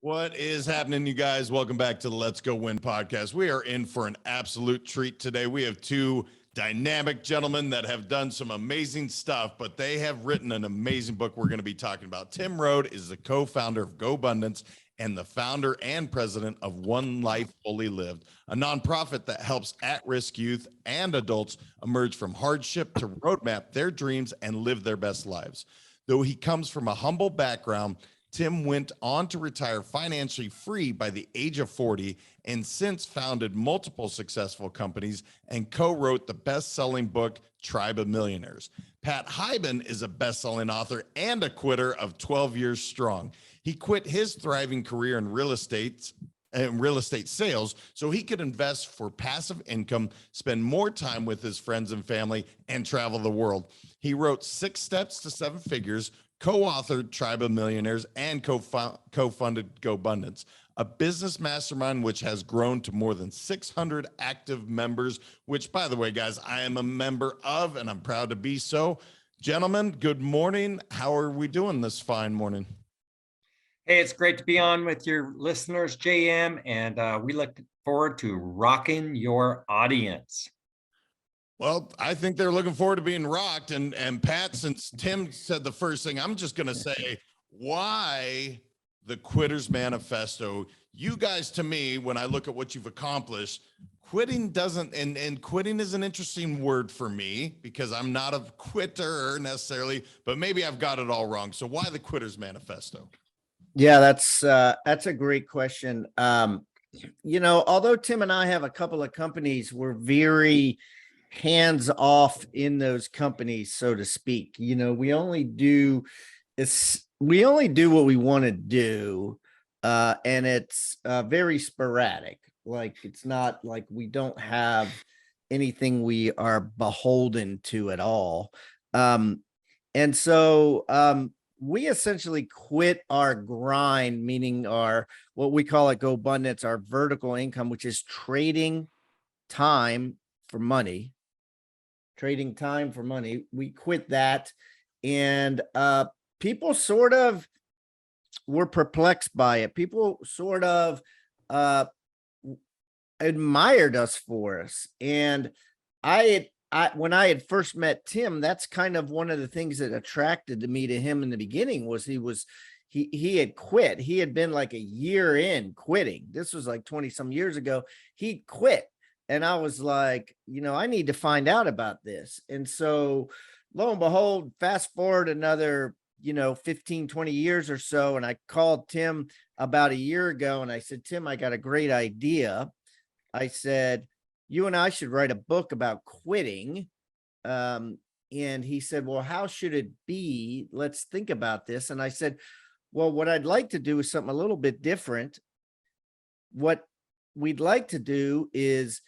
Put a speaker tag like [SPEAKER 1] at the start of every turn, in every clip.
[SPEAKER 1] What is happening, you guys? Welcome back to the Let's Go Win podcast. We are in for an absolute treat today. We have two dynamic gentlemen that have done some amazing stuff, but they have written an amazing book we're going to be talking about. Tim Rhode is the co-founder of GoBundance and the founder and president of One Life Fully Lived, a nonprofit that helps at-risk youth and adults emerge from hardship to roadmap their dreams and live their best lives. Though he comes from a humble background, Tim went on to retire financially free by the age of 40 and since founded multiple successful companies and co-wrote the best-selling book, Tribe of Millionaires. Pat Hiban is a best-selling author and a quitter of 12 years strong. He quit his thriving career in real estate sales so he could invest for passive income, spend more time with his friends and family, and travel the world. He wrote 6 Steps to 7 Figures, co-authored Tribe of Millionaires, and co-funded GoBundance, a business mastermind which has grown to more than 600 active members, which, by the way, guys, I am a member of, and I'm proud to be so. Gentlemen, good morning. How are we doing this fine morning?
[SPEAKER 2] Hey, it's great to be on with your listeners, JM, and we look forward to rocking your audience.
[SPEAKER 1] Well, I think they're looking forward to being rocked. And Pat, since Tim said the first thing, I'm just going to say, why the Quitters Manifesto? You guys, to me, when I look at what you've accomplished, quitting doesn't, and quitting is an interesting word for me because I'm not a quitter necessarily, but maybe I've got it all wrong. So why the Quitters Manifesto?
[SPEAKER 3] Yeah, that's a great question. Although Tim and I have a couple of companies, we're very hands off in those companies, so to speak. We only do what we want to do, and it's very sporadic. Like, it's not like we don't have anything we are beholden to at all. And so we essentially quit our grind, meaning our, what we call at GoBundance, our vertical income, which is trading time for money. We quit that, and people sort of were perplexed by it. People sort of admired us for us. And when I had first met Tim, that's kind of one of the things that attracted me to him in the beginning was he had quit. He had been like a year in quitting. This was like 20 some years ago. He quit. And I was like, I need to find out about this. And so lo and behold, fast forward another, 15, 20 years or so. And I called Tim about a year ago and I said, Tim, I got a great idea. I said, you and I should write a book about quitting. And he said, well, how should it be? Let's think about this. And I said, well, what I'd like to do is something a little bit different. What we'd like to do is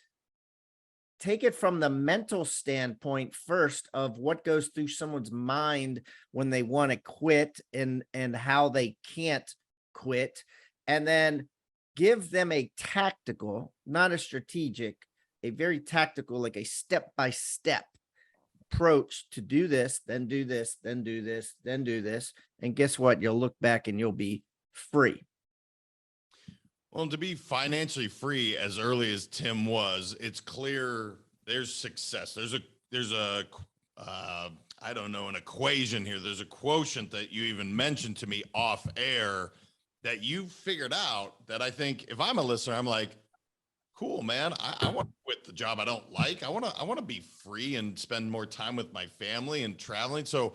[SPEAKER 3] take it from the mental standpoint first of what goes through someone's mind when they want to quit and how they can't quit, and then give them a tactical, not a strategic, a very tactical, like a step-by-step approach to do this, then do this, then do this, then do this. And guess what? You'll look back and you'll be free.
[SPEAKER 1] Well, to be financially free as early as Tim was, it's clear there's success. There's a I don't know, an equation here. There's a quotient that you even mentioned to me off air that you figured out that I think if I'm a listener, I'm like, cool, man. I want to quit the job I don't like. I want to be free and spend more time with my family and traveling. So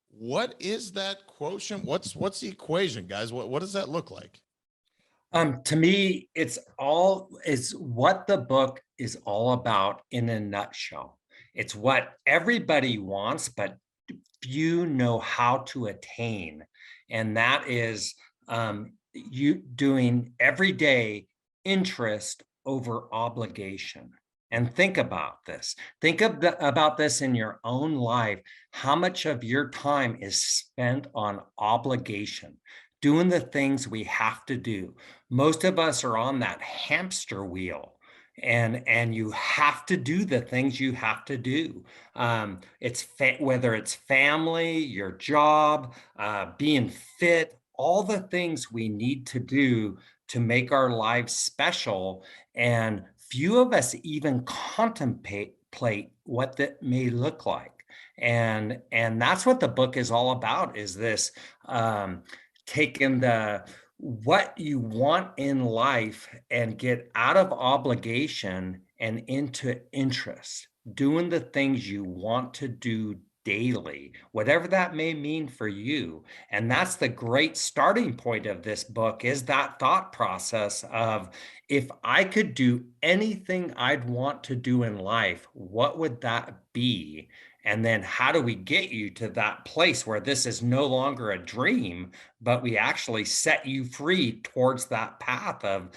[SPEAKER 1] what is that quotient? What's the equation, guys? What does that look like?
[SPEAKER 2] To me, it's what the book is all about in a nutshell. It's what everybody wants, but few know how to attain. And that is you doing everyday interest over obligation. And think about this. Think about this in your own life. How much of your time is spent on obligation? Doing the things we have to do. Most of us are on that hamster wheel, and you have to do the things you have to do. Whether it's family, your job, being fit, all the things we need to do to make our lives special. And few of us even contemplate what that may look like. And that's what the book is all about, is this taking what you want in life and get out of obligation and into interest, doing the things you want to do daily, whatever that may mean for you. And that's the great starting point of this book, is that thought process of, if I could do anything I'd want to do in life, what would that be? And then how do we get you to that place where this is no longer a dream, but we actually set you free towards that path of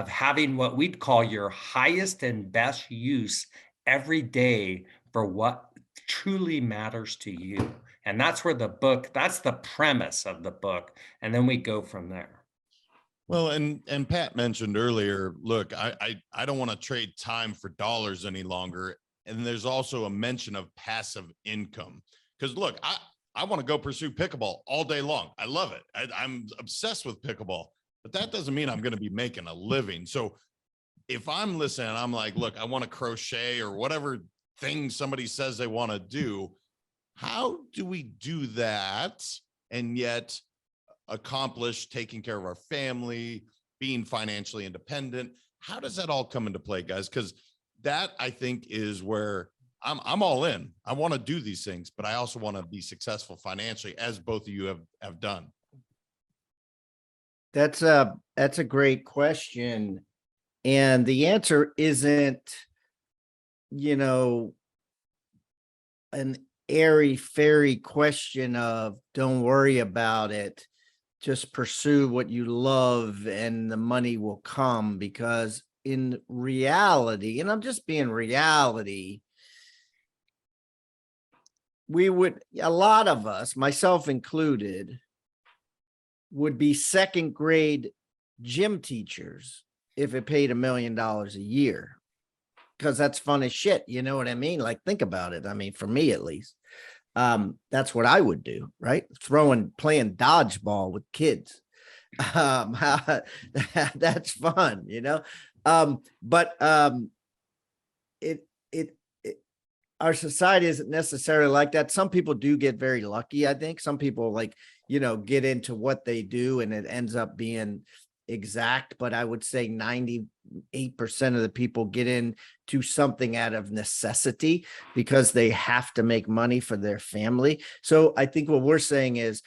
[SPEAKER 2] having what we'd call your highest and best use every day for what truly matters to you. And that's where the book, that's the premise of the book. And then we go from there.
[SPEAKER 1] Well, and Pat mentioned earlier, look, I don't want to trade time for dollars any longer. And there's also a mention of passive income, because look, I want to go pursue pickleball all day long. I love it. I'm obsessed with pickleball, but that doesn't mean I'm going to be making a living. So if I'm listening, I'm like, look, I want to crochet or whatever thing somebody says they want to do. How do we do that and yet accomplish taking care of our family, being financially independent? How does that all come into play, guys? Because that, I think, is where I'm all in. I want to do these things, but I also want to be successful financially, as both of you have done.
[SPEAKER 3] That's a great question. And the answer isn't, an airy fairy question of don't worry about it, just pursue what you love and the money will come. Because in reality, and I'm just being reality, a lot of us, myself included, would be second grade gym teachers if it paid $1 million a year, because that's fun as shit. You know what I mean? Like, think about it. I mean, for me, at least, that's what I would do, right? Playing dodgeball with kids. That's fun, but our society isn't necessarily like that. Some people do get very lucky. I think some people get into what they do and it ends up being exact, but I would say 98% of the people get into something out of necessity because they have to make money for their family. So I think what we're saying is,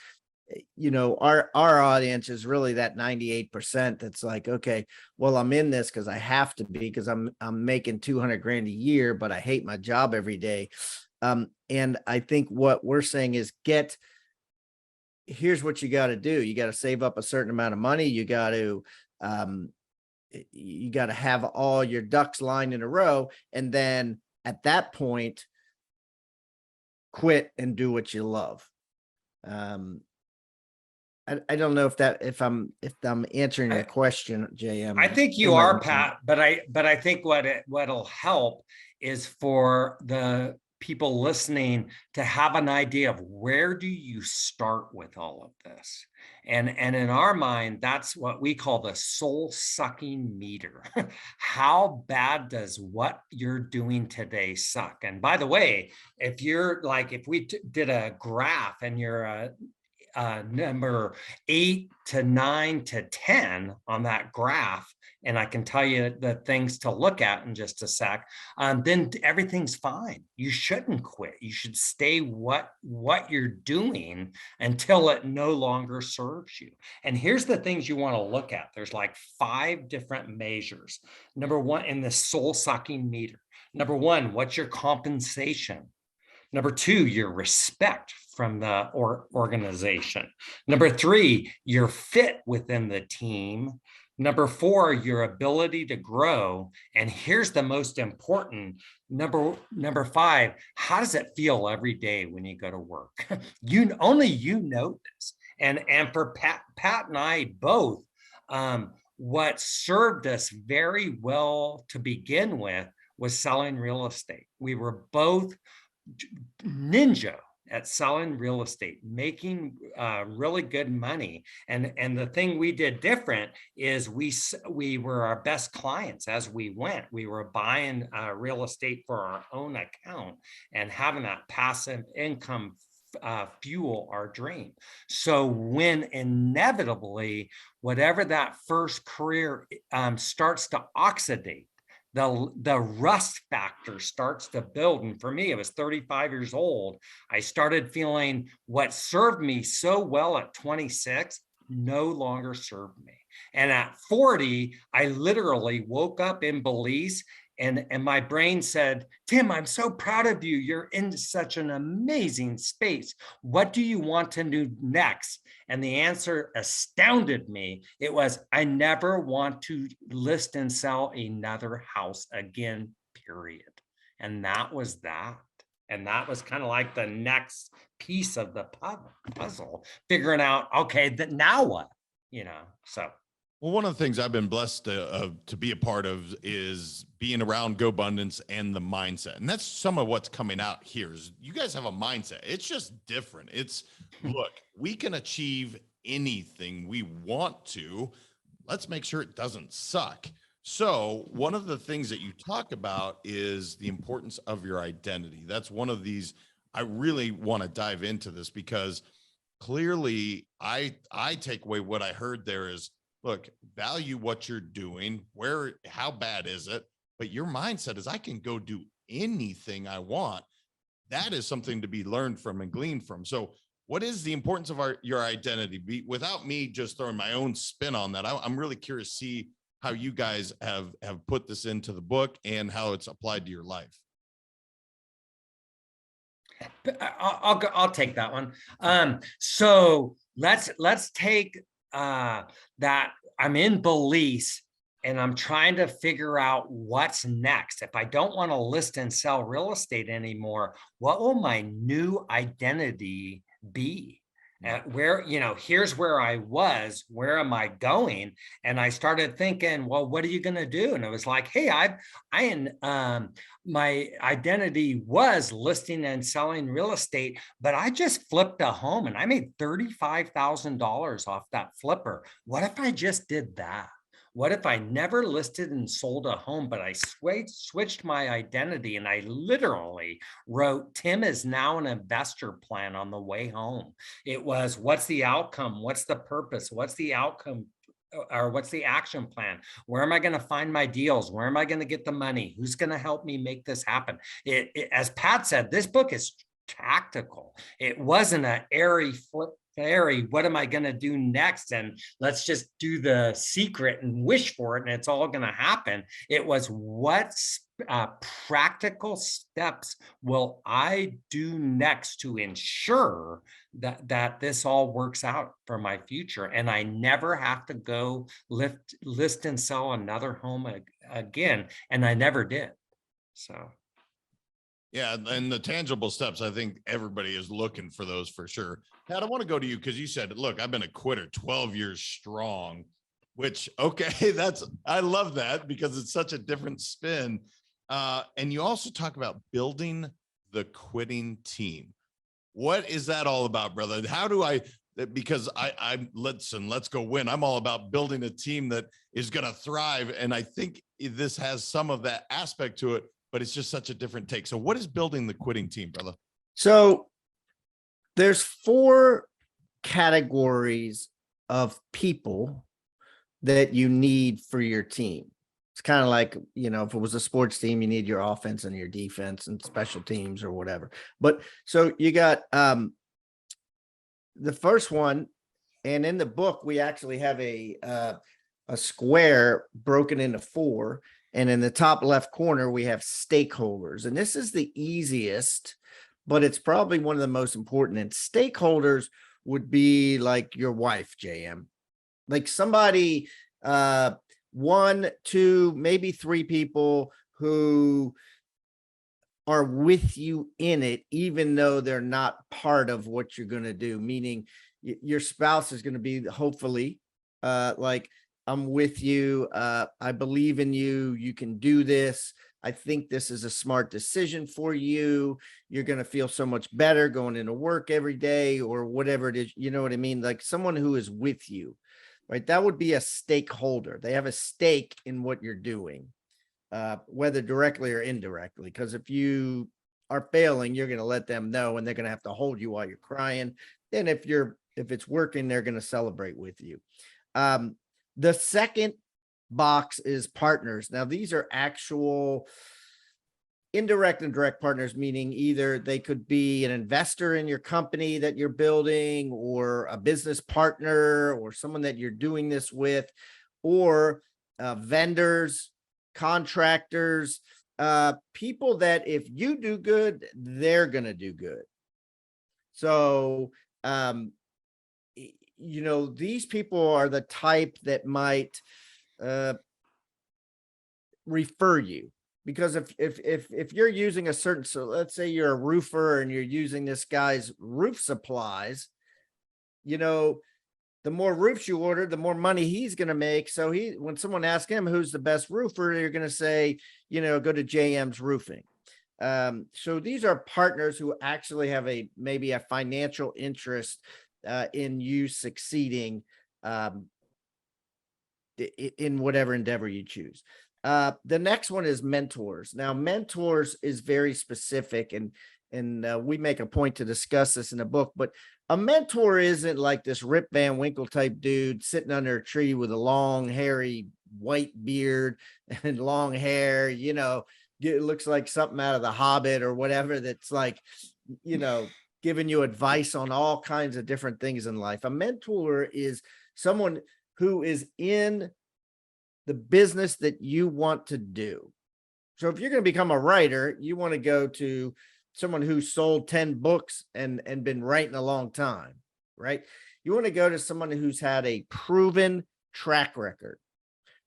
[SPEAKER 3] our audience is really that 98% that's like, okay, well, I'm in this because I have to be, because I'm making 200 grand a year, but I hate my job every day. And I think what we're saying is, here's what you got to do. You got to save up a certain amount of money. You got to have all your ducks lined in a row. And then at that point, quit and do what you love. I don't know if I'm answering your question, JM.
[SPEAKER 2] I think you are, Pat, but I think what'll help is for the people listening to have an idea of, where do you start with all of this? And in our mind, that's what we call the soul sucking meter. How bad does what you're doing today suck? And by the way, if we did a graph and you're number 8 to 9 to 10 on that graph, and I can tell you the things to look at in just a sec, then everything's fine. You shouldn't quit. You should stay what you're doing until it no longer serves you. And here's the things you want to look at. There's 5 different measures. Number 1, in the soul sucking meter. Number 1, what's your compensation? Number 2, your respect from the organization. Number 3, your fit within the team. Number 4, your ability to grow. And here's the most important, number 5, how does it feel every day when you go to work? Only you know this. And for Pat and I both, what served us very well to begin with was selling real estate. We were both ninja at selling real estate, making really good money. And the thing we did different is we were our best clients as we went. We were buying real estate for our own account and having that passive income fuel our dream. So when inevitably, whatever that first career starts to oxidate, the rust factor starts to build. And for me, I was 35 years old. I started feeling what served me so well at 26 no longer served me. And at 40, I literally woke up in Belize and my brain said, Tim, I'm so proud of you. You're in such an amazing space. What do you want to do next? And the answer astounded me. It was, I never want to list and sell another house again, period. And that was that. And that was kind of like the next piece of the puzzle, figuring out, okay, now what? So.
[SPEAKER 1] Well, one of the things I've been blessed to be a part of is being around GoBundance and the mindset. And that's some of what's coming out here is you guys have a mindset. It's just different. It's, look, we can achieve anything we want to. Let's make sure it doesn't suck. So one of the things that you talk about is the importance of your identity. That's one of these, I really want to dive into this because clearly I take away what I heard there is, look, value what you're doing. How bad is it? But your mindset is I can go do anything I want. That is something to be learned from and gleaned from. So what is the importance of your identity? Without me just throwing my own spin on that, I'm really curious to see how you guys have put this into the book and how it's applied to your life.
[SPEAKER 2] I'll take that one. So let's take that I'm in Belize and I'm trying to figure out what's next. If I don't want to list and sell real estate anymore, what will my new identity be? Here's where I was, where am I going? And I started thinking, well, what are you going to do? And it was like, hey, my identity was listing and selling real estate, but I just flipped a home and I made $35,000 off that flipper. What if I just did that? What if I never listed and sold a home, but I switched my identity and I literally wrote, Tim is now an investor plan on the way home. It was, what's the outcome? What's the purpose? What's the outcome? Or what's the action plan? Where am I going to find my deals? Where am I going to get the money? Who's going to help me make this happen? As Pat said, this book is tactical. It wasn't an airy flip fairy. What am I going to do next? And let's just do the secret and wish for it, and it's all going to happen. It was what practical steps will I do next to ensure that this all works out for my future, and I never have to go list and sell another home again. And I never did. So.
[SPEAKER 1] Yeah, and the tangible steps, I think everybody is looking for those for sure. Pat, I want to go to you because you said, look, I've been a quitter 12 years strong, which, okay, I love that because it's such a different spin. And you also talk about building the quitting team. What is that all about, brother? How do because let's go win. I'm all about building a team that is going to thrive. And I think this has some of that aspect to it, but it's just such a different take. So what is building the quitting team, brother?
[SPEAKER 3] So there's 4 categories of people that you need for your team. It's kind of like, if it was a sports team, you need your offense and your defense and special teams or whatever. But so you got the first one, and in the book, we actually have a square broken into 4. And in the top left corner, we have stakeholders. And this is the easiest, but it's probably one of the most important. And stakeholders would be like your wife, JM, like somebody, 1, 2, maybe 3 people who are with you in it, even though they're not part of what you're going to do. Meaning your spouse is going to be hopefully like, I'm with you. I believe in you. You can do this. I think this is a smart decision for you. You're going to feel so much better going into work every day, or whatever it is. You know what I mean? Like someone who is with you, right? That would be a stakeholder. They have a stake in what you're doing, whether directly or indirectly. Because if you are failing, you're going to let them know, and they're going to have to hold you while you're crying. And if it's working, they're going to celebrate with you. The second box is partners. Now, these are actual indirect and direct partners, meaning either they could be an investor in your company that you're building, or a business partner, or someone that you're doing this with, or vendors, contractors, people that if you do good, they're going to do good. So, these people are the type that might refer you, because if you're using a certain, so let's say you're a roofer and you're using this guy's roof supplies, the more roofs you order, the more money he's going to make. So when someone asks him who's the best roofer, you're going to say, go to JM's Roofing. So these are partners who actually have maybe a financial interest in you succeeding in whatever endeavor you choose. The next one is mentors. Now, mentors is very specific, and we make a point to discuss this in the book, but a mentor isn't like this Rip Van Winkle type dude sitting under a tree with a long, hairy, white beard and long hair, it looks like something out of The Hobbit or whatever, that's like, giving you advice on all kinds of different things in life. A mentor is someone who is in the business that you want to do. So if you're going to become a writer, you want to go to someone who sold 10 books and been writing a long time, right? You want to go to someone who's had a proven track record,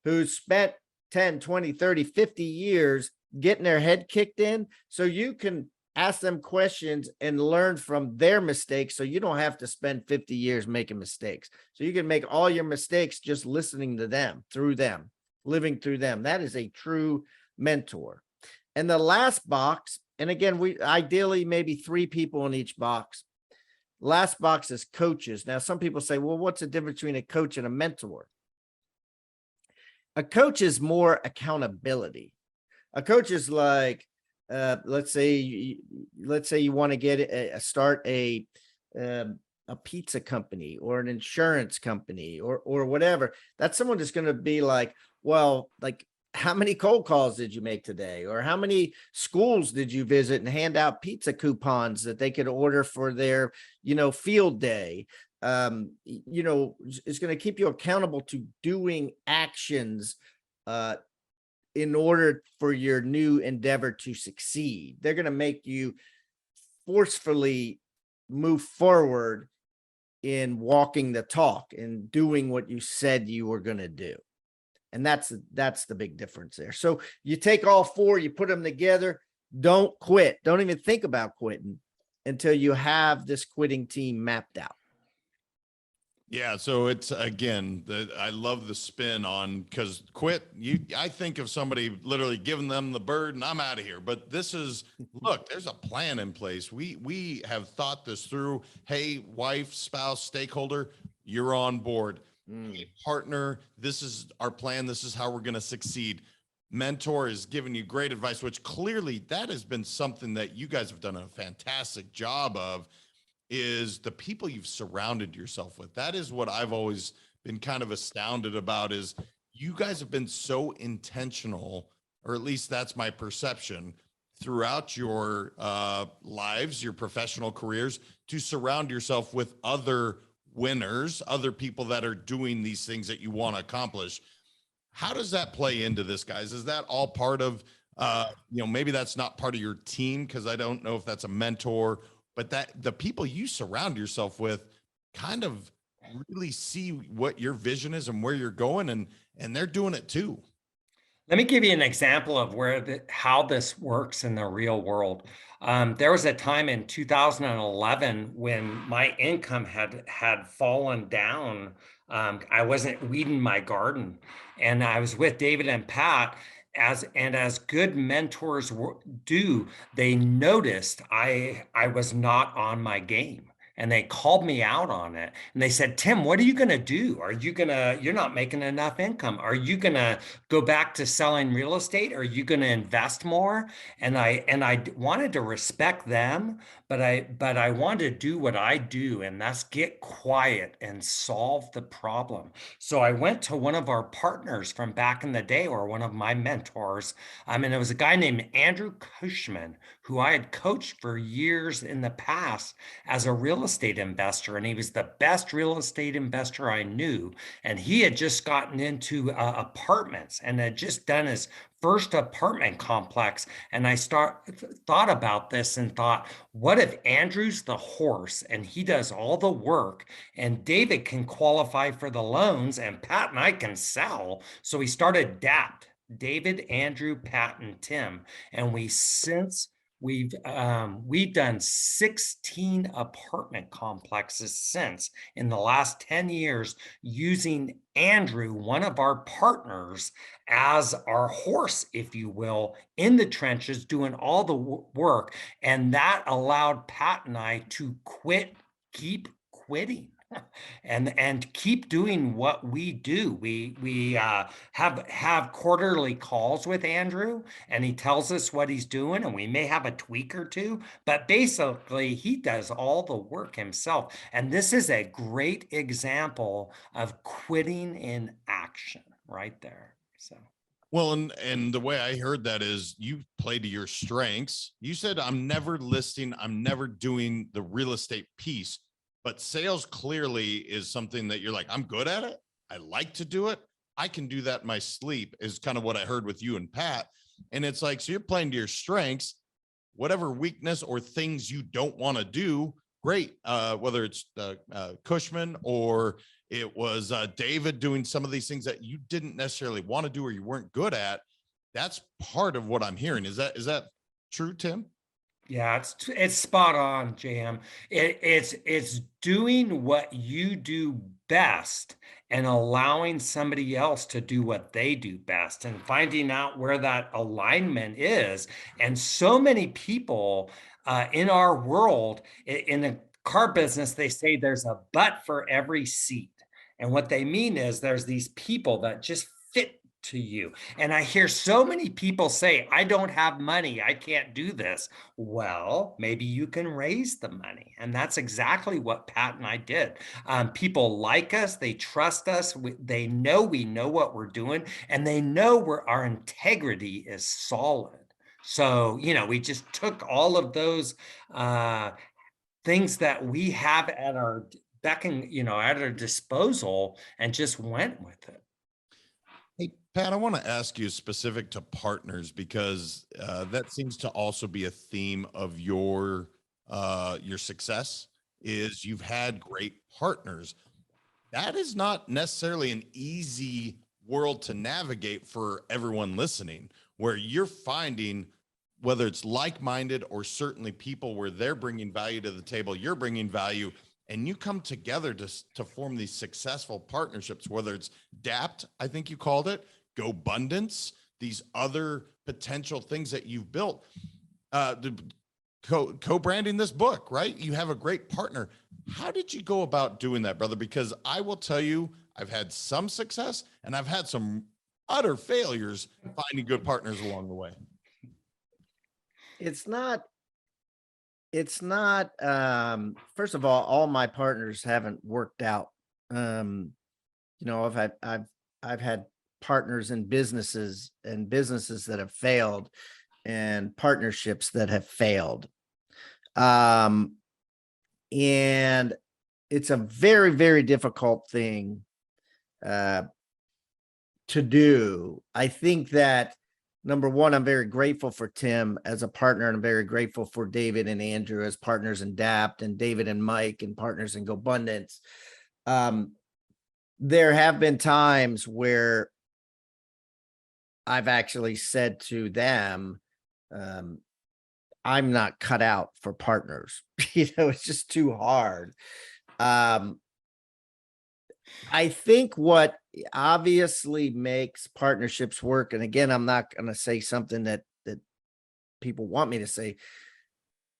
[SPEAKER 3] who's spent 10, 20, 30, 50 years getting their head kicked in, so you can ask them questions and learn from their mistakes, so you don't have to spend 50 years making mistakes. So you can make all your mistakes just listening to them, through them, living through them. That is a true mentor. And the last box, and again, we ideally maybe 3 people in each box. Last box is coaches. Now, some people say, well, what's the difference between a coach and a mentor? A coach is more accountability. A coach is like, let's say you want to start a pizza company or an insurance company or whatever. That's someone that's going to be like, well, like, how many cold calls did you make today? Or how many schools did you visit and hand out pizza coupons that they could order for their, field day? It's going to keep you accountable to doing actions in order for your new endeavor to succeed. They're going to make you forcefully move forward in walking the talk and doing what you said you were going to do. And that's the big difference there. So you take all 4, you put them together. Don't quit. Don't even think about quitting until you have this quitting team mapped out.
[SPEAKER 1] Yeah, so it's, again, I love the spin on, because I think of somebody literally giving them the bird and I'm out of here. But this is, look, there's a plan in place. We have thought this through. Hey, wife, spouse, stakeholder, you're on board. Hey, partner, this is our plan. This is how we're going to succeed. Mentor is giving you great advice, which clearly that has been something that you guys have done a fantastic job of, is the people you've surrounded yourself with. That is what I've always been kind of astounded about, is you guys have been so intentional, or at least that's my perception, throughout your lives, your professional careers, to surround yourself with other winners, other people that are doing these things that you want to accomplish. How does that play into this, guys? Is that all part of, maybe that's not part of your team, because I don't know if that's a mentor, but that the people you surround yourself with kind of really see what your vision is and where you're going, and they're doing it too.
[SPEAKER 2] Let me give you an example of how this works in the real world. There was a time in 2011 when my income had fallen down. I wasn't weeding my garden, and I was with David and Pat, as good mentors do, they noticed I was not on my game. And they called me out on it. And they said, Tim, what are you going to do? You're not making enough income. Are you going to go back to selling real estate? Are you going to invest more? And I wanted to respect them, but I wanted to do what I do, and that's get quiet and solve the problem. So I went to one of our partners from back in the day, or one of my mentors. It was a guy named Andrew Cushman, who I had coached for years in the past as a real estate investor, and he was the best real estate investor I knew. And he had just gotten into apartments and had just done his first apartment complex. And I thought about this and thought, what if Andrew's the horse and he does all the work, and David can qualify for the loans, and Pat and I can sell? So we started DAPT, David, Andrew, Pat, and Tim. And we've done 16 apartment complexes since in the last 10 years, using Andrew, one of our partners, as our horse, if you will, in the trenches, doing all the work. And that allowed Pat and I to keep quitting and keep doing what we do. We have quarterly calls with Andrew, and he tells us what he's doing, and we may have a tweak or two, but basically he does all the work himself. And this is a great example of quitting in action right there. So.
[SPEAKER 1] Well, and the way I heard that is you play to your strengths. You said, I'm never listing, I'm never doing the real estate piece, but sales clearly is something that you're like, I'm good at it. I like to do it. I can do that in my sleep, is kind of what I heard with you and Pat. And it's like, so you're playing to your strengths, whatever weakness or things you don't want to do. Great. Whether it's Cushman or it was David doing some of these things that you didn't necessarily want to do or you weren't good at. That's part of what I'm hearing. Is that true, Tim?
[SPEAKER 2] Yeah, it's spot on, JM. It's doing what you do best and allowing somebody else to do what they do best, and finding out where that alignment is. And so many people in our world, in the car business, they say there's a butt for every seat. And what they mean is there's these people that just fit to you. And I hear so many people say, I don't have money, I can't do this. Well, maybe you can raise the money. And that's exactly what Pat and I did. People like us, they trust us, they know we know what we're doing, and they know our integrity is solid. So, we just took all of those things that we have at our at our disposal, and just went with it.
[SPEAKER 1] Hey, Pat, I want to ask you specific to partners, because that seems to also be a theme of your success, is you've had great partners. That is not necessarily an easy world to navigate for everyone listening, where you're finding, whether it's like-minded or certainly people where they're bringing value to the table, you're bringing value, and you come together to form these successful partnerships, whether it's DAPT, I think you called it, GoBundance, these other potential things that you've built, co-branding this book, right? You have a great partner. How did you go about doing that, brother? Because I will tell you, I've had some success and I've had some utter failures finding good partners along the way.
[SPEAKER 3] It's not first of all my partners haven't worked out. I've had partners in businesses that have failed, and partnerships that have failed. And it's a very, very difficult thing to do. I think that, number one, I'm very grateful for Tim as a partner, and I'm very grateful for David and Andrew as partners in DAPT, and David and Mike and partners in GoBundance. There have been times where I've actually said to them, I'm not cut out for partners. It's just too hard. I I think what obviously makes partnerships work, and again, I'm not going to say something that people want me to say,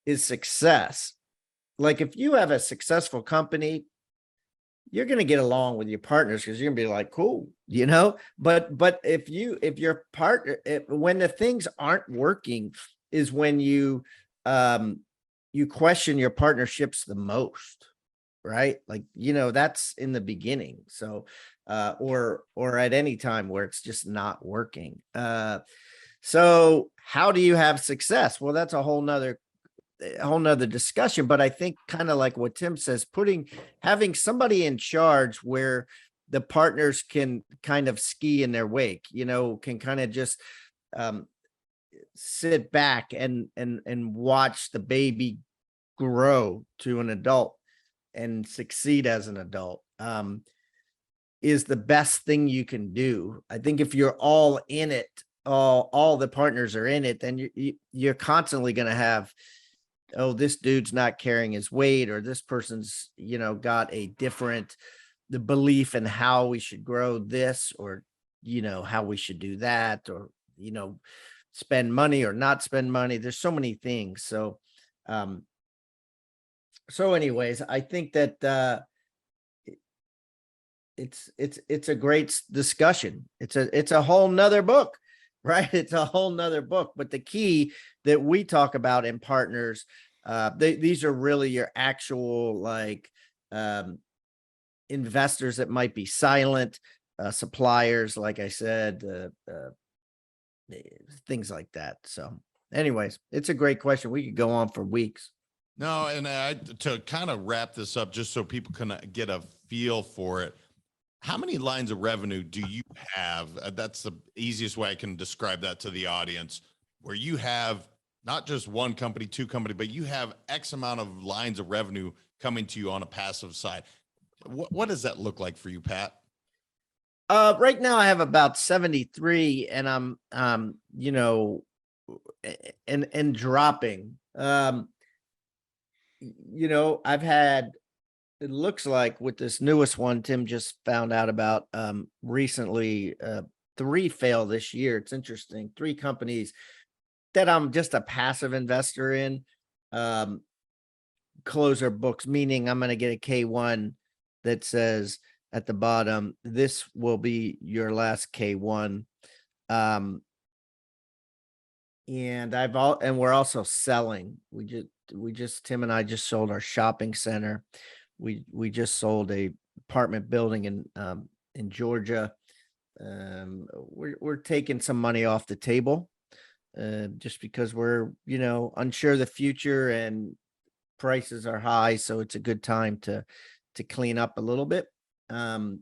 [SPEAKER 3] is success. Like if you have a successful company, you're going to get along with your partners because you're going to be like, cool, but if your partner, when the things aren't working is when you question your partnerships the most, right? Like, that's in the beginning. So, or at any time where it's just not working. So how do you have success? Well, that's a whole nother discussion, but I think kind of like what Tim says, having somebody in charge where the partners can kind of ski in their wake, can kind of just sit back and watch the baby grow to an adult and succeed as an adult, is the best thing you can do. I think if you're all in it, all the partners are in it, then you're constantly going to have, oh, this dude's not carrying his weight, or this person's, got a different the belief in how we should grow this, or, how we should do that, or, spend money or not spend money. There's so many things. So, anyways, I think that, it's a great discussion. It's a whole nother book, right? It's a whole nother book, but the key that we talk about in partners, these are really your actual, like, investors that might be silent, suppliers, like I said, things like that. So anyways, it's a great question. We could go on for weeks.
[SPEAKER 1] No, and to kind of wrap this up, just so people can get a feel for it, how many lines of revenue do you have? That's the easiest way I can describe that to the audience, where you have not just one company, two company, but you have X amount of lines of revenue coming to you on a passive side. What does that look like for you, Pat?
[SPEAKER 3] Right now I have about 73, and I'm, and dropping. I've had, it looks like with this newest one, Tim just found out about, recently, 3 fail this year. It's interesting. 3 companies that I'm just a passive investor in, close their books, meaning I'm going to get a K1 that says at the bottom, this will be your last K1. And we're also selling. Tim and I just sold our shopping center. We just sold a apartment building in Georgia. We're taking some money off the table, just because we're, unsure of the future and prices are high. So it's a good time to clean up a little bit. So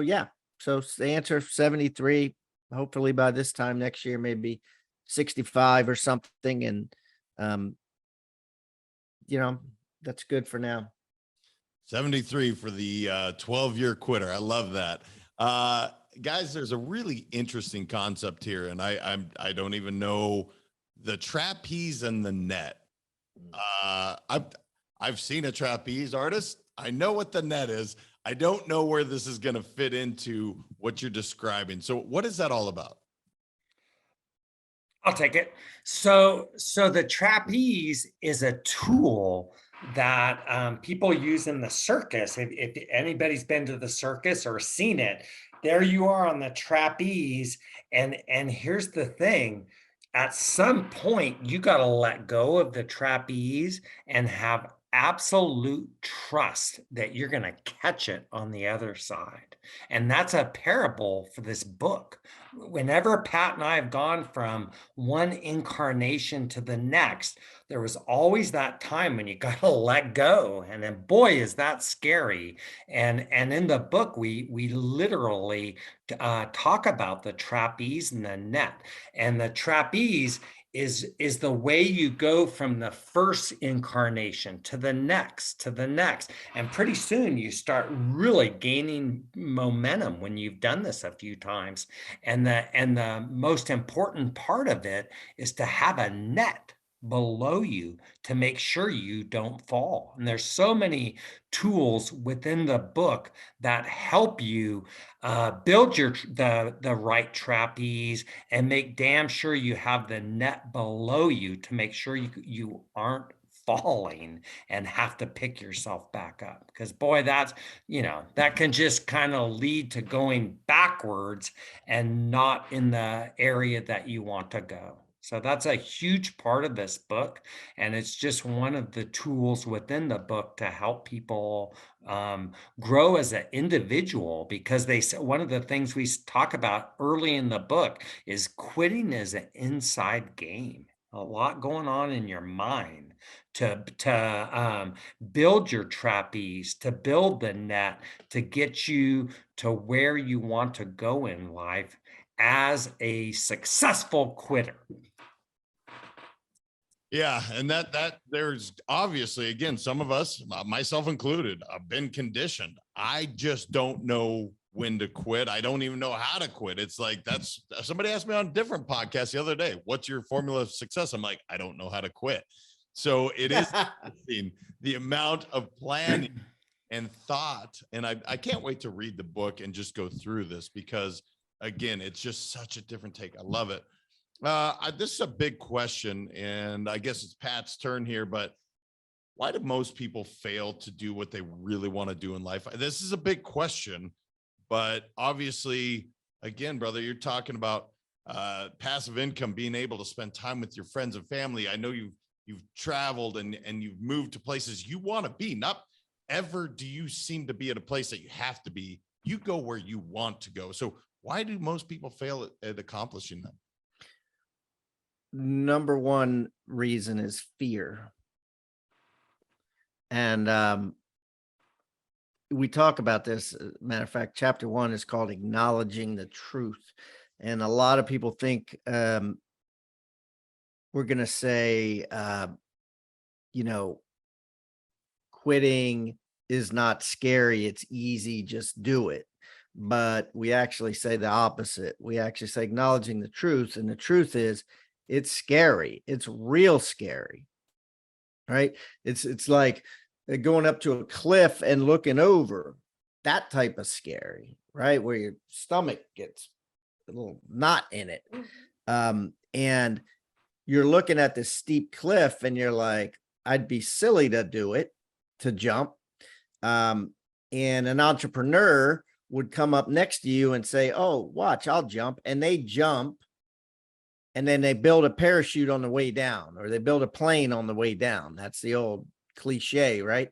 [SPEAKER 3] yeah, so the answer 73, hopefully by this time next year, maybe 65 or something. And, that's good for now.
[SPEAKER 1] 73 for the 12-year quitter. I love that. Guys, there's a really interesting concept here, and I don't even know the trapeze and the net. I've seen a trapeze artist. I know what the net is. I don't know where this is going to fit into what you're describing. So what is that all about?
[SPEAKER 2] I'll take it. So the trapeze is a tool that people use in the circus. If anybody's been to the circus or seen it, there you are on the trapeze. And here's the thing. At some point, you got to let go of the trapeze and have absolute trust that you're going to catch it on the other side. And that's a parable for this book. Whenever Pat and I have gone from one incarnation to the next, there was always that time when you got to let go. And then, boy, is that scary. And in the book, we literally talk about the trapeze and the net. And the trapeze is the way you go from the first incarnation to the next, and pretty soon you start really gaining momentum when you've done this a few times. And the most important part of it is to have a net below you to make sure you don't fall. And there's so many tools within the book that help you build the right trapeze and make damn sure you have the net below you to make sure you aren't falling and have to pick yourself back up. Because boy, that's, that can just kind of lead to going backwards and not in the area that you want to go. So that's a huge part of this book. And it's just one of the tools within the book to help people grow as an individual, because they say one of the things we talk about early in the book is quitting is an inside game. A lot going on in your mind to build your trapeze, to build the net, to get you to where you want to go in life as a successful quitter.
[SPEAKER 1] Yeah, and that there's obviously, again, some of us, myself included, I've been conditioned. I just don't know when to quit. I don't even know how to quit. It's like, that's, somebody asked me on a different podcast the other day, what's your formula of success? I'm like, I don't know how to quit. So it is interesting, the amount of planning and thought. And I can't wait to read the book and just go through this, because again, it's just such a different take. I love it. This is a big question, and I guess it's Pat's turn here, but why do most people fail to do what they really want to do in life? This is a big question, but obviously, again, brother, you're talking about passive income, being able to spend time with your friends and family. I know you've traveled and you've moved to places you want to be. Not ever do you seem to be at a place that you have to be. You go where you want to go. So why do most people fail at accomplishing that?
[SPEAKER 3] Number one reason is fear. And we talk about this. Matter of fact, chapter 1 is called Acknowledging the Truth. And a lot of people think we're going to say, quitting is not scary. It's easy. Just do it. But we actually say the opposite. We actually say acknowledging the truth. And the truth is, it's scary. It's real scary, right? It's like going up to a cliff and looking over, that type of scary, right? Where your stomach gets a little knot in it. And you're looking at this steep cliff and you're like, I'd be silly to do it, to jump. And an entrepreneur would come up next to you and say, oh, watch, I'll jump. And they jump. And then they build a parachute on the way down, or they build a plane on the way down. That's the old cliche, right?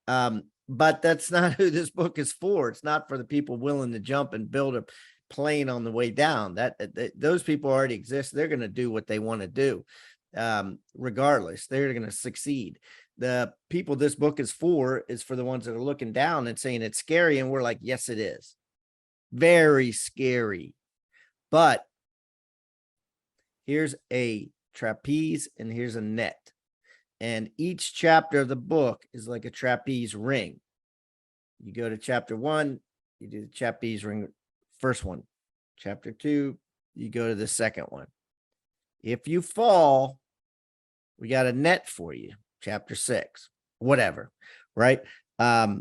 [SPEAKER 3] But that's not who this book is for. It's not for the people willing to jump and build a plane on the way down. Those people already exist. They're going to do what they want to do. Regardless, they're going to succeed. The people this book is for the ones that are looking down and saying it's scary. And we're like, yes, it is. Very scary. But here's a trapeze and here's a net. And each chapter of the book is like a trapeze ring. You go to chapter 1, you do the trapeze ring, first one. Chapter 2, you go to the second one. If you fall, we got a net for you. Chapter 6, whatever, right? The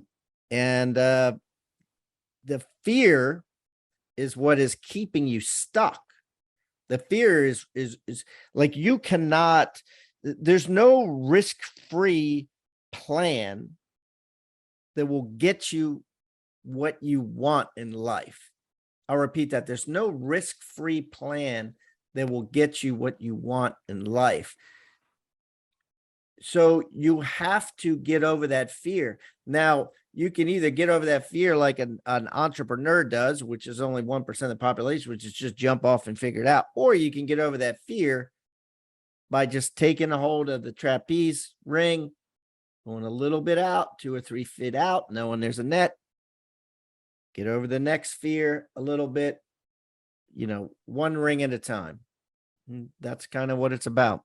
[SPEAKER 3] fear is what is keeping you stuck. The fear is like, you cannot, there's no risk-free plan that will get you what you want in life. I'll repeat that. There's no risk-free plan that will get you what you want in life. So you have to get over that fear. Now, you can either get over that fear like an entrepreneur does, which is only 1% of the population, which is just jump off and figure it out. Or you can get over that fear by just taking a hold of the trapeze ring, going a little bit out, 2 or 3 feet out, knowing there's a net. Get over the next fear a little bit, one ring at a time. And that's kind of what it's about.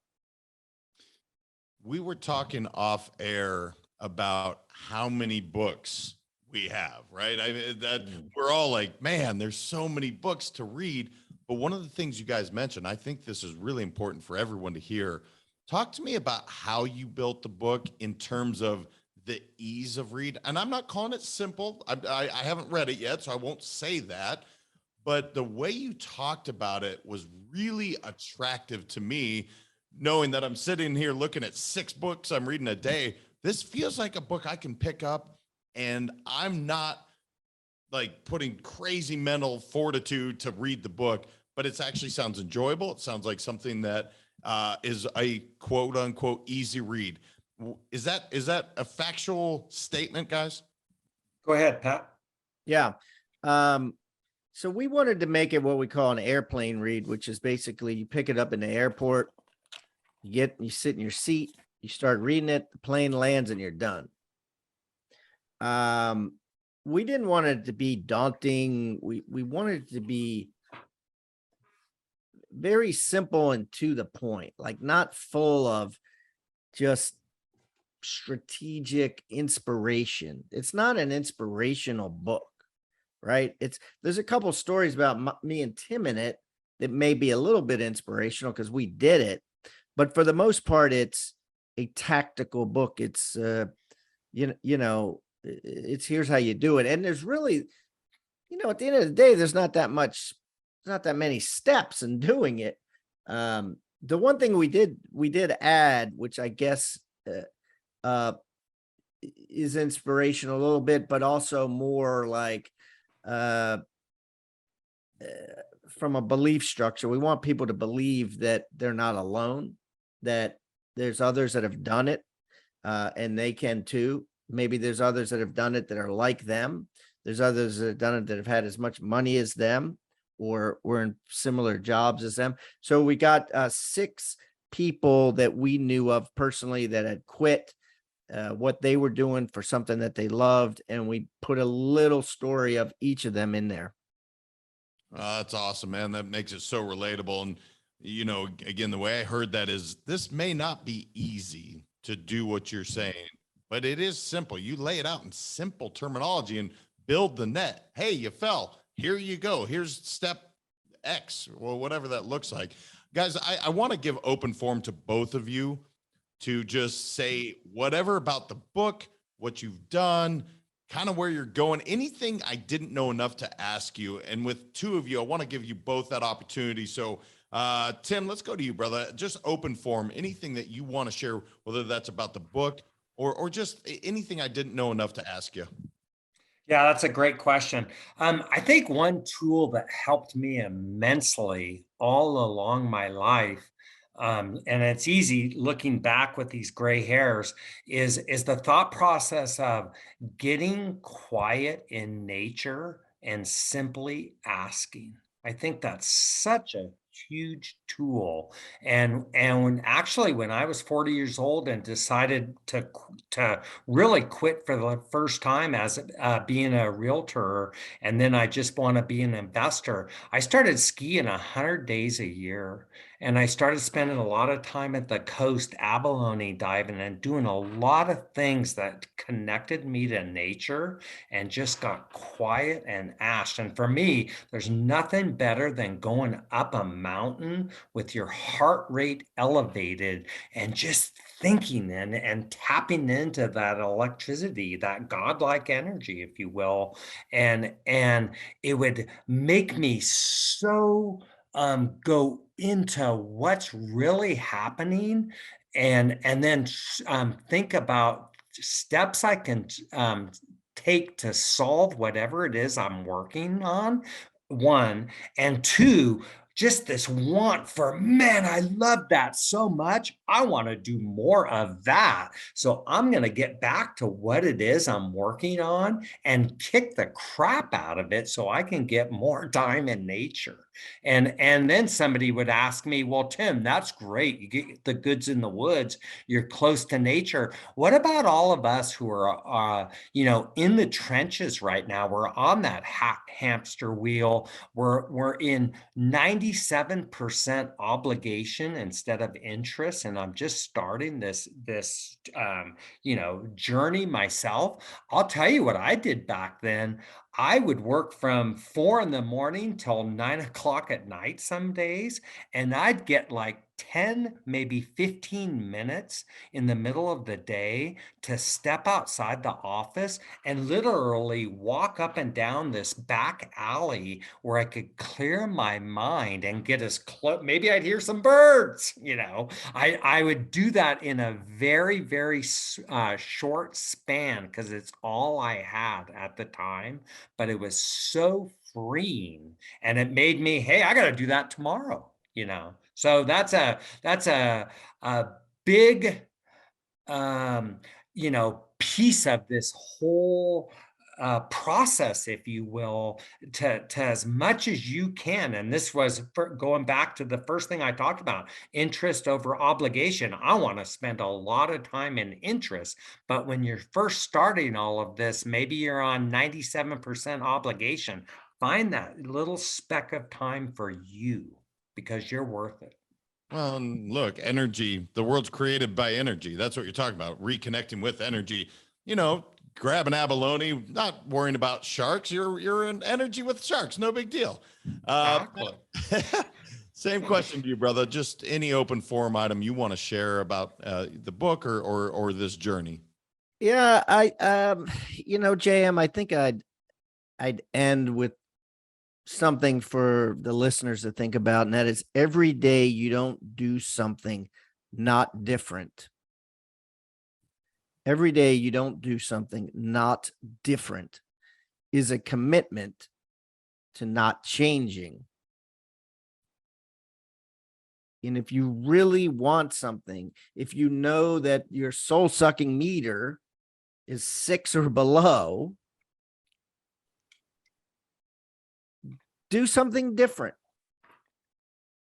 [SPEAKER 1] We were talking off air about how many books we have, right? I mean, that we're all like, man, there's so many books to read. But one of the things you guys mentioned, I think this is really important for everyone to hear. Talk to me about how you built the book in terms of the ease of read. And I'm not calling it simple. I haven't read it yet, so I won't say that. But the way you talked about it was really attractive to me, knowing that I'm sitting here looking at 6 books I'm reading a day. This feels like a book I can pick up, and I'm not like putting crazy mental fortitude to read the book, but it actually sounds enjoyable. It sounds like something that is a quote unquote easy read. Is that a factual statement, guys?
[SPEAKER 2] Go ahead, Pat.
[SPEAKER 3] Yeah. So we wanted to make it what we call an airplane read, which is basically you pick it up in the airport, you sit in your seat, you start reading it, the plane lands, and you're done. We didn't want it to be daunting. We wanted it to be very simple and to the point, like not full of just strategic inspiration. It's not an inspirational book, right? There's a couple stories about me and Tim in it that may be a little bit inspirational because we did it, but for the most part, it's a tactical book. It's it's here's how you do it, and there's really, at the end of the day, there's not that many steps in doing it. The one thing we did add, which I guess is inspirational a little bit, but also more like from a belief structure. We want people to believe that they're not alone, that there's others that have done it, and they can too. Maybe there's others that have done it that are like them. There's others that have done it that have had as much money as them, or were in similar jobs as them. So we got 6 people that we knew of personally that had quit what they were doing for something that they loved, and we put a little story of each of them in there.
[SPEAKER 1] That's awesome, man. That makes it so relatable. And, again, the way I heard that is this may not be easy to do what you're saying, but it is simple. You lay it out in simple terminology and build the net. Hey, you fell. Here you go. Here's step X, or whatever that looks like. Guys, I want to give open forum to both of you to just say whatever about the book, what you've done, kind of where you're going, anything I didn't know enough to ask you. And with 2 of you, I want to give you both that opportunity. So Tim, let's go to you, brother. Just open forum, anything that you want to share, whether that's about the book or just anything I didn't know enough to ask you.
[SPEAKER 2] Yeah, that's a great question. I think one tool that helped me immensely all along my life, and it's easy looking back with these gray hairs, is the thought process of getting quiet in nature and simply asking. I think that's such a huge tool. And when I was 40 years old and decided to really quit for the first time as being a realtor, and then I just want to be an investor, I started skiing 100 days a year. And I started spending a lot of time at the coast, abalone diving, and doing a lot of things that connected me to nature and just got quiet and asked. And for me, there's nothing better than going up a mountain with your heart rate elevated and just thinking and tapping into that electricity, that godlike energy, if you will. And it would make me so go into what's really happening, and then think about steps I can take to solve whatever it is I'm working on. 1, and 2, just this want for, man, I love that so much. I want to do more of that. So I'm going to get back to what it is I'm working on and kick the crap out of it so I can get more time in nature. And then somebody would ask me, well, Tim, that's great. You get the goods in the woods. You're close to nature. What about all of us who are, in the trenches right now? We're on that hamster wheel. We're in 97% obligation instead of interest. And I'm just starting this journey myself. I'll tell you what I did back then. I would work from 4 in the morning till 9 o'clock at night some days, and I'd get like 10, maybe 15 minutes in the middle of the day to step outside the office and literally walk up and down this back alley where I could clear my mind and get as close. Maybe I'd hear some birds, I would do that in a very, very short span because it's all I had at the time, but it was so freeing, and it made me, hey, I got to do that tomorrow. So that's a big piece of this whole process, if you will, to as much as you can. And this was going back to the first thing I talked about, interest over obligation. I want to spend a lot of time in interest, but when you're first starting all of this, maybe you're on 97% obligation. Find that little speck of time for you because you're worth it.
[SPEAKER 1] Well, and look, energy, the world's created by energy. That's what you're talking about. Reconnecting with energy, grab an abalone, not worrying about sharks. You're in energy with sharks. No big deal.
[SPEAKER 2] Exactly.
[SPEAKER 1] Same question to you, brother. Just any open forum item you want to share about the book or this journey.
[SPEAKER 3] Yeah, JM, I think I'd end with something for the listeners to think about, and that is every day you don't do something not different. Every day you don't do something not different is a commitment to not changing. And if you really want something, if you know that your soul-sucking meter is 6 or below, do something different.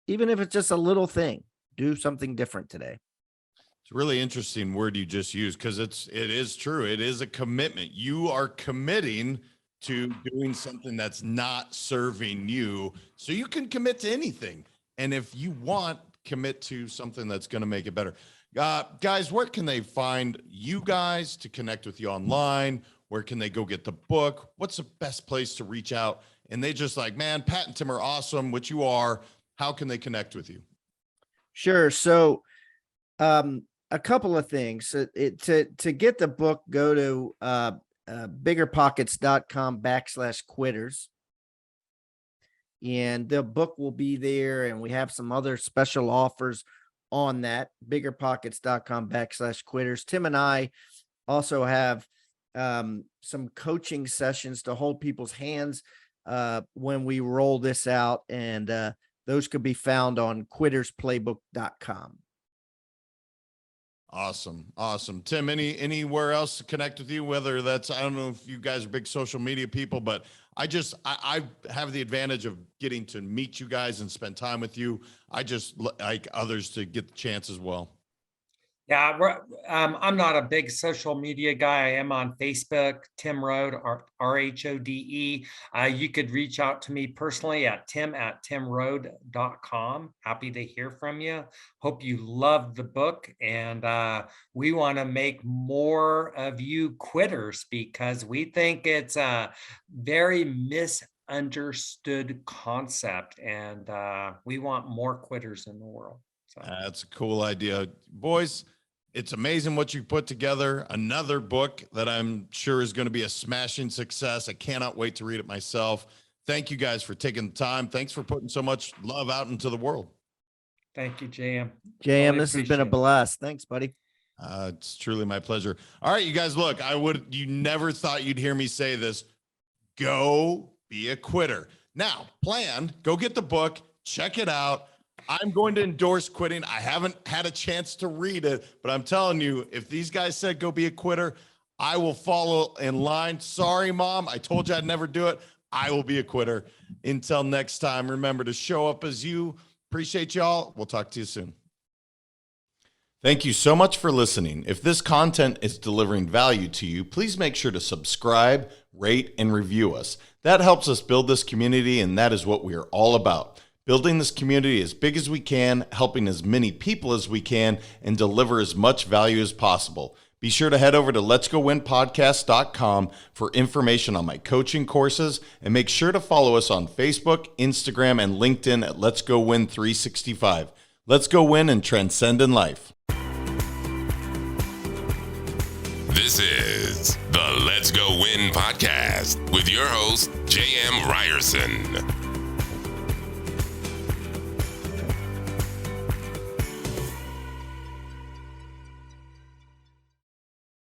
[SPEAKER 3] Even if it's just a little thing, do something different today.
[SPEAKER 1] It's a really interesting word you just used because it is true. It is a commitment. You are committing to doing something that's not serving you, so you can commit to anything. And if you want, commit to something that's going to make it better. Guys, where can they find you guys to connect with you online? Where can they go get the book? What's the best place to reach out? And they just like, man, Pat and Tim are awesome, which you are. How can they connect with you?
[SPEAKER 3] Sure. So a couple of things. To get the book, go to biggerpockets.com/quitters. And the book will be there. And we have some other special offers on that, biggerpockets.com/quitters. Tim and I also have some coaching sessions to hold people's hands when we roll this out, and those could be found on quittersplaybook.com.
[SPEAKER 1] Awesome. Tim, anywhere else to connect with you, whether that's, I don't know if you guys are big social media people, but I have the advantage of getting to meet you guys and spend time with you. I just like others to get the chance as well.
[SPEAKER 2] Yeah, I'm not a big social media guy. I am on Facebook, Tim Rhode, RHODE. You could reach out to me personally at tim@timrhode.com. Happy to hear from you. Hope you love the book. And we want to make more of you quitters because we think it's a very misunderstood concept. And we want more quitters in the world. So.
[SPEAKER 1] That's a cool idea. Boys, it's amazing what you put together. Another book that I'm sure is going to be a smashing success. I cannot wait to read it myself. Thank you guys for taking the time. Thanks for putting so much love out into the world.
[SPEAKER 2] Thank you, JM.
[SPEAKER 3] JM, this has been a blast. Thanks, buddy.
[SPEAKER 1] It's truly my pleasure. All right, you guys, look, you never thought you'd hear me say this. Go be a quitter. Now, go get the book, check it out. I'm going to endorse quitting. I haven't had a chance to read it, but I'm telling you, if these guys said go be a quitter, I will follow in line. Sorry, Mom. I told you I'd never do it. I will be a quitter. Until next time, remember to show up as you. Appreciate y'all. We'll talk to you soon. Thank you so much for listening. If this content is delivering value to you, please make sure to subscribe, rate, and review us. That helps us build this community, and that is what we are all about. Building this community as big as we can, helping as many people as we can, and deliver as much value as possible. Be sure to head over to letsgowinpodcast.com for information on my coaching courses, and make sure to follow us on Facebook, Instagram, and LinkedIn at Let's Go Win 365. Let's go win and transcend in life.
[SPEAKER 4] This is the Let's Go Win podcast with your host, J.M. Ryerson.